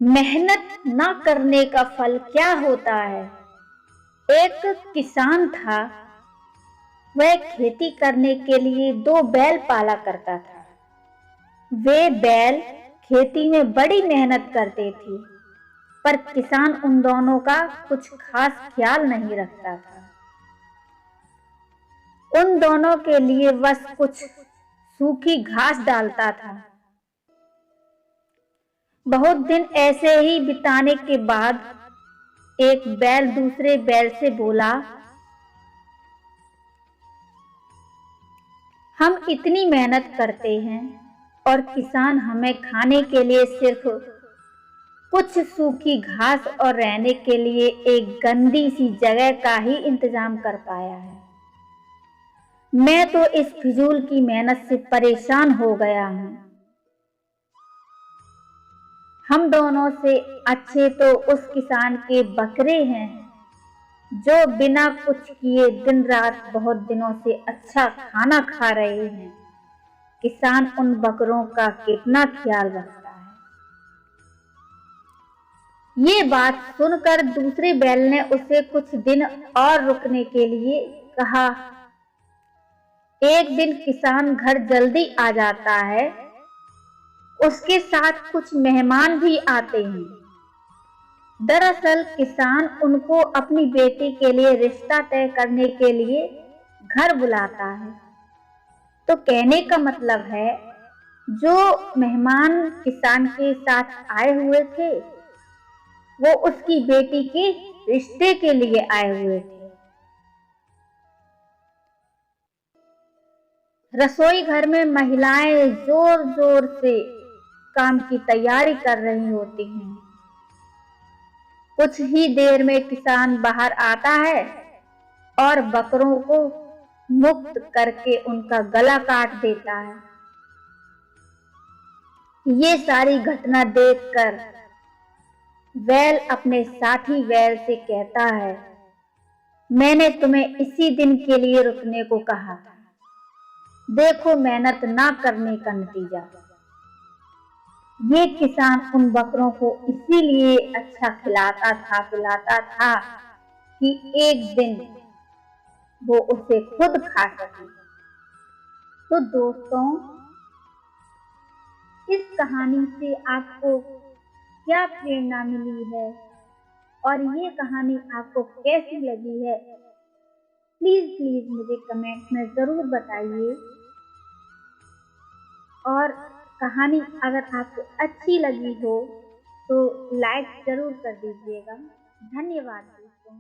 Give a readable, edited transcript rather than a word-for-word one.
मेहनत ना करने का फल क्या होता है। एक किसान था। वह खेती करने के लिए दो बैल पाला करता था। वे बैल खेती में बड़ी मेहनत करते थे, पर किसान उन दोनों का कुछ खास ख्याल नहीं रखता था। उन दोनों के लिए बस कुछ सूखी घास डालता था। बहुत दिन ऐसे ही बिताने के बाद एक बैल दूसरे बैल से बोला, हम इतनी मेहनत करते हैं और किसान हमें खाने के लिए सिर्फ कुछ सूखी घास और रहने के लिए एक गंदी सी जगह का ही इंतजाम कर पाया है। मैं तो इस फिजूल की मेहनत से परेशान हो गया हूँ। हम दोनों से अच्छे तो उस किसान के बकरे हैं जो बिना कुछ किए दिन रात बहुत दिनों से अच्छा खाना खा रहे हैं। किसान उन बकरों का कितना ख्याल रखता है। ये बात सुनकर दूसरे बैल ने उसे कुछ दिन और रुकने के लिए कहा। एक दिन किसान घर जल्दी आ जाता है। उसके साथ कुछ मेहमान भी आते हैं। दरअसल किसान उनको अपनी बेटी के लिए रिश्ता तय करने के लिए घर बुलाता है। तो कहने का मतलब है, जो मेहमान किसान के साथ आए हुए थे वो उसकी बेटी के रिश्ते के लिए आए हुए थे। रसोई घर में महिलाएं जोर जोर से काम की तैयारी कर रही होती हैं। कुछ ही देर में किसान बाहर आता है और बकरों को मुक्त करके उनका गला काट देता है। ये सारी घटना देखकर बैल अपने साथी बैल से कहता है, मैंने तुम्हें इसी दिन के लिए रुकने को कहा था। देखो मेहनत ना करने का नतीजा। ये किसान उन बकरों को इसीलिए अच्छा पिलाता था कि एक दिन वो उसे खुद खा सके। तो दोस्तों, इस कहानी से आपको क्या प्रेरणा मिली है और ये कहानी आपको कैसी लगी है, प्लीज मुझे कमेंट में ज़रूर बताइए। और कहानी अगर आपको अच्छी लगी हो तो लाइक ज़रूर कर दीजिएगा। धन्यवाद दोस्तों।